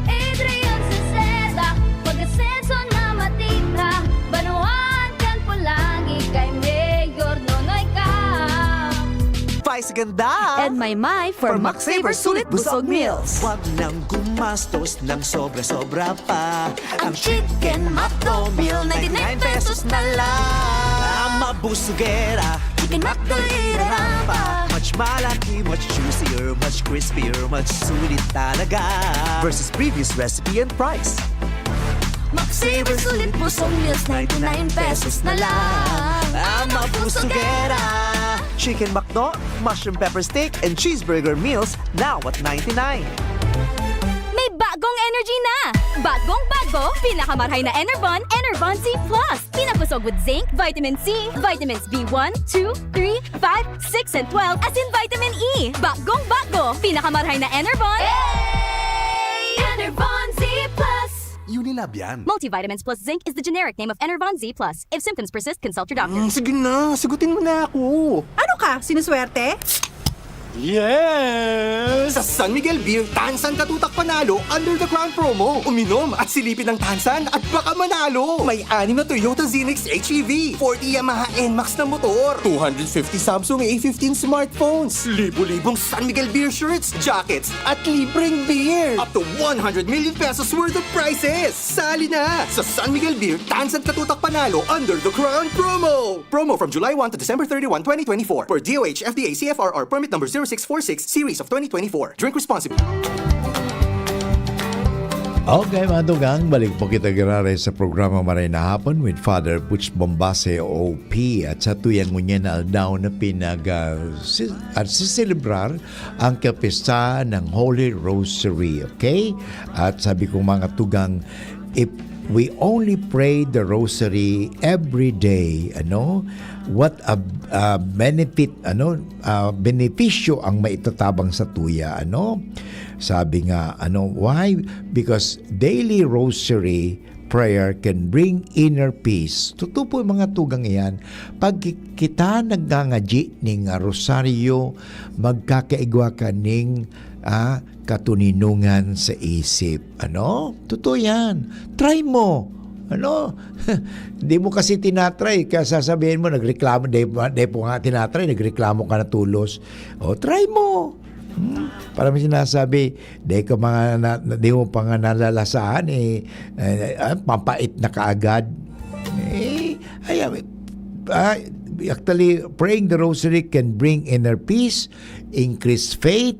Speaker 11: Adrian Salceda, pag-asenso na matita. Banuan kan Pulangi, kay Mayor Nonoy Kap.
Speaker 16: Vice ganda!
Speaker 17: And my for MacSaver Sulit Busog Meals.
Speaker 16: Huwag nang gumastos ng sobra-sobra pa. Ang Chicken McDo Meal, 99 pesos na lang. Ang mabusugera, Chicken McDo pa. Much malaki, much juicier, much crispier, much sulit talaga. Versus previous recipe and price.
Speaker 17: MacSaver Sulit Busog Meals, 99 pesos na lang.
Speaker 16: Ang mabusugera. Chicken McDo, mushroom pepper steak, and cheeseburger meals now at 99.
Speaker 17: May bagong energy na! Bagong-bago, pinakamarhay na Enervon, Enervon Z+. Pinabusog with zinc, vitamin C, vitamins B1, 2, 3, 5, 6, and 12, as in vitamin E. Bagong-bago, pinakamarhay na Enervon.
Speaker 11: Hey! Enervon Z+.
Speaker 16: Unilab yan.
Speaker 17: Multivitamins plus zinc is the generic name of Enervon Z+. If symptoms persist, consult your doctor.
Speaker 10: Sige na, sagutin mo na ako.
Speaker 8: Ano ka? Sinuswerte?
Speaker 10: Yes! Sa San Miguel Beer, Tansan Katutak Panalo under the Crown promo. Uminom at silipin ng Tansan at baka manalo. May 6 na Toyota Zenix HEV, 40 Yamaha NMAX na motor, 250 Samsung A15 smartphones, libo-libong San Miguel Beer shirts, jackets, at libreng beer. Up to 100 million pesos worth of prizes. Sali na sa San Miguel Beer, Tansan Katutak Panalo under the Crown promo. Promo from July 1 to December 31, 2024. Per DOH, FDA, CFRR, permit number 0646 series of 2024. Drink responsibly.
Speaker 1: Okay mga tugang, balik po kita girare sa programa Maray na Hapon with Father Butch Bombase OP at sa tuyang ngunyan na aldaw na at siselebrar ang kapista ng Holy Rosary, okay? At sabi ko mga tugang, if we only pray the Rosary every day, what a benefit, benepisyo ang maitatabang sa tuya, Sabi nga, why? Because daily Rosary prayer can bring inner peace. Totoo po yung mga tugang iyan. Pag kita naggangaji ning rosaryo, magkakaigwa ka ning katuninungan sa isip. Totoo yan. Try mo. Hindi mo kasi tinatry. Kaya sasabihin mo, nagreklamo, di po nga tinatry, nagreklamo ka na tulos. Try mo. Para may sinasabi, di mo pa nga nalalasaan, pampait na kaagad. actually, praying the rosary can bring inner peace, increase faith,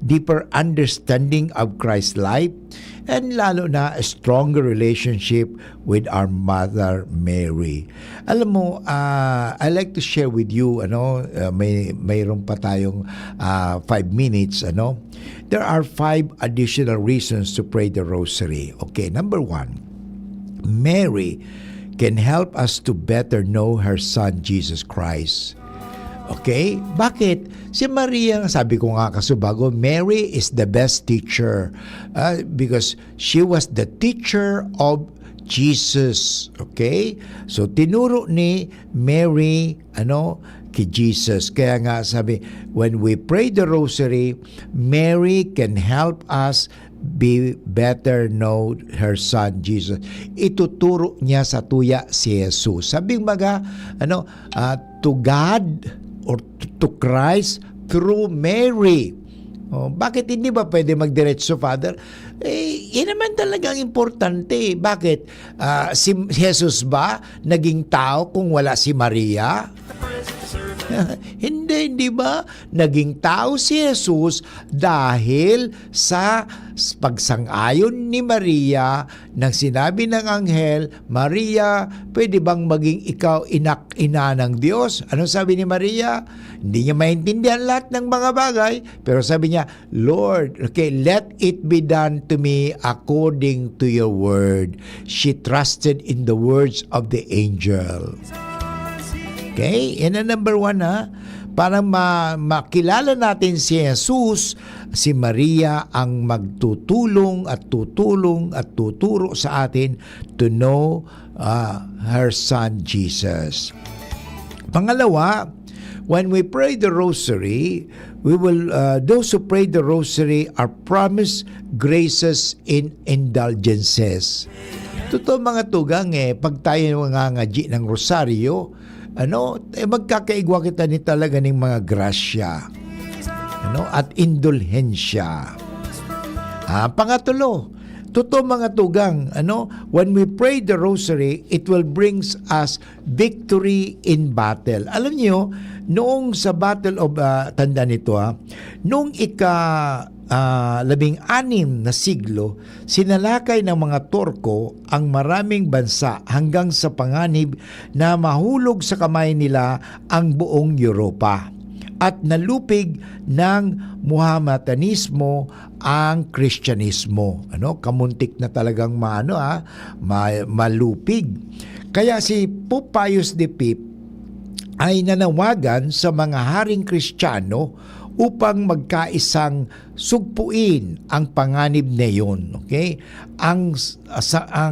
Speaker 1: deeper understanding of Christ's life, and lalo na a stronger relationship with our Mother Mary. Alam mo, I like to share with you, mayroon pa tayong 5 minutes, There are 5 additional reasons to pray the rosary. Okay, number 1, Mary can help us to better know her Son, Jesus Christ. Okay? Bakit? Si Maria, sabi ko nga kasubago, Mary is the best teacher because she was the teacher of Jesus. Okay? So, tinuro ni Mary, kay Jesus. Kaya nga sabi, when we pray the rosary, Mary can help us be better know her Son, Jesus. Ituturo niya sa tuya si Jesus. Sabing maga, to God or to Christ through Mary. Bakit hindi ba pwede magdiretso, Father? Yan naman talagang importante. Bakit? Si Jesus ba naging tao kung wala si Maria? Hindi ba? Naging tao si Jesus dahil sa pagsang-ayon ni Maria nang sinabi ng anghel, Maria, pwede bang maging ikaw ina ng Diyos? Anong sabi ni Maria? Hindi niya maintindihan lahat ng mga bagay, pero sabi niya, Lord, okay, let it be done to me according to your word. She trusted in the words of the angel. Okay? Yan ang number 1, Para makilala natin si Jesus, si Maria ang magtutulong at tuturo sa atin to know her Son, Jesus. Pangalawa, when we pray the rosary, we will those who pray the rosary are promised graces in indulgences. Totoo mga tugang, pag tayo nangangaji ng rosaryo, magkakaigwa kita ni talaga ng mga grasya, at indulhensya. Pangatlo, totoo mga tugang, when we pray the rosary, it will brings us victory in battle. Alam niyo, noong sa Battle of, tanda nito noong 16 na siglo, sinalakay ng mga Turko ang maraming bansa hanggang sa panganib na mahulog sa kamay nila ang buong Europa. At nalupig ng Muhammadanismo ang Kristyanismo. Kamuntik na talagang malupig. Kaya si Pope Pius V ay nanawagan sa mga haring Kristiyano upang magkaisang sugpuin ang panganib na yun. Okay? Ang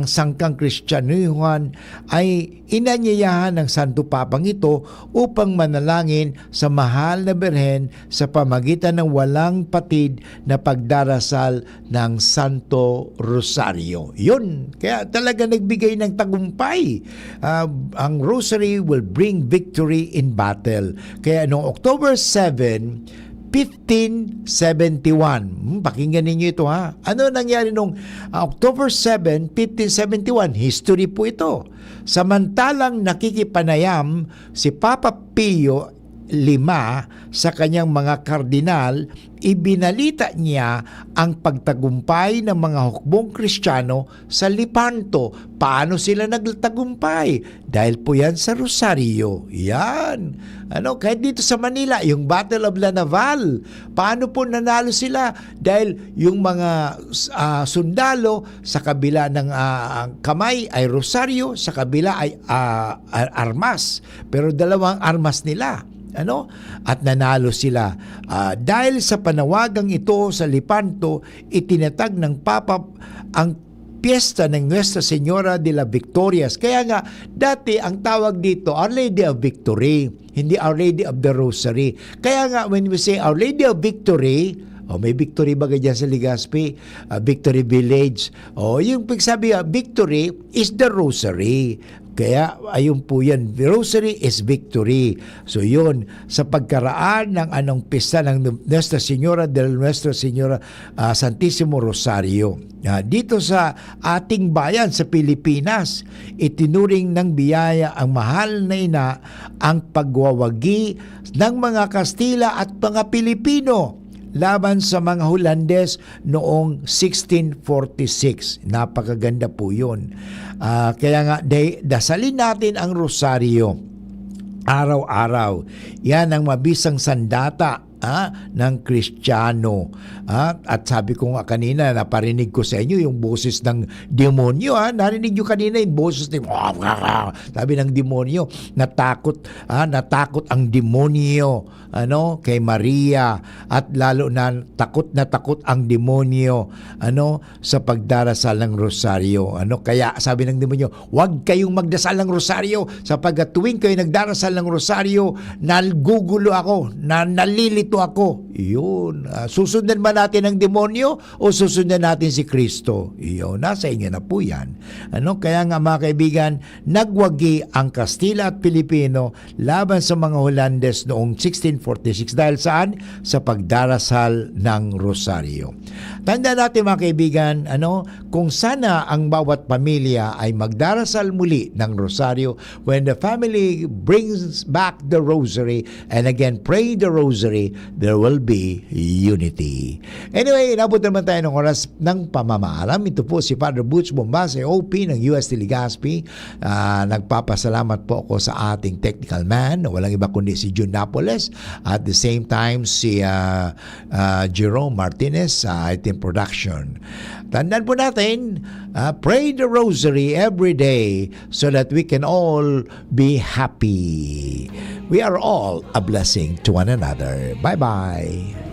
Speaker 1: sangkang Kristyanuhan ay inanyayahan ng Santo Papang ito upang manalangin sa mahal na Birhen sa pamagitan ng walang patid na pagdarasal ng Santo Rosario. Yun. Kaya talaga nagbigay ng tagumpay. Ang Rosary will bring victory in battle. Kaya noong October 7, 1571. Pakinggan ninyo ito Ano nangyari nung October 7, 1571? History po ito. Samantalang nakikipanayam si Papa Pio V sa kanyang mga kardinal, ibinalita niya ang pagtagumpay ng mga hukbong Kristiyano sa Lepanto. Paano sila nagtagumpay? Dahil po yan sa Rosario. Yan. Kahit dito sa Manila, yung Battle of La Naval, paano po nanalo sila? Dahil yung mga sundalo sa kabila ng kamay ay Rosario, sa kabila ay armas. Pero dalawang armas nila. At nanalo sila. Dahil sa panawagang ito sa Lepanto, itinatag ng Papa ang piyesta ng Nuestra Señora de la Victorias. Kaya nga, dati ang tawag dito, Our Lady of Victory, hindi Our Lady of the Rosary. Kaya nga, when we say Our Lady of Victory, O may Victory ba dyan sa Legazpi? Victory Village. O yung pagsabi, Victory is the Rosary. Kaya ayun po yan, Rosary is victory. So yun, sa pagkaraan ng anong pista ng Nuestra Señora del Nuestra Señora Santissimo Rosario. Dito sa ating bayan sa Pilipinas, itinuring ng biyaya ang mahal na ina ang pagwawagi ng mga Kastila at mga Pilipino laban sa mga Holandes noong 1646. Napakaganda po yun. Kaya nga, dasalin natin ang rosaryo araw-araw. Yan ang mabisang sandata ng Kristiyano. At sabi ko nga kanina, naparinig ko sa inyo yung boses ng demonyo. Narinig nyo kanina yung boses ng sabi ng demonyo, natakot ang demonyo kay Maria, at lalo na takot ang demonyo sa pagdarasal ng rosaryo. Kaya sabi ng demonyo, huwag kayong magdasal ng rosaryo sapagkat tuwing kayo nagdarasal ng rosaryo, nagugulo ako, nalilito ako. Yun. Susundan ba natin ang demonyo o susundan natin si Kristo? Yun. Nasa inyo na po yan. Kaya nga mga kaibigan, nagwagi ang Kastila at Pilipino laban sa mga Holandes noong 1646 dahil saan? Sa pagdarasal ng rosaryo. Tanda natin mga kaibigan, kung sana ang bawat pamilya ay magdarasal muli ng rosaryo when the family brings back the rosary and again pray the rosary, there will be unity. Anyway, inabot naman tayo ng oras ng pamamaalam. Ito po si Father Butch Bombase, OP ng UST Legazpi. Nagpapasalamat po ako sa ating technical man, walang iba kundi si June Napoles. At the same time, si Jerome Martinez sa item production. Tandaan po natin, pray the rosary every day so that we can all be happy. We are all a blessing to one another. Bye-bye.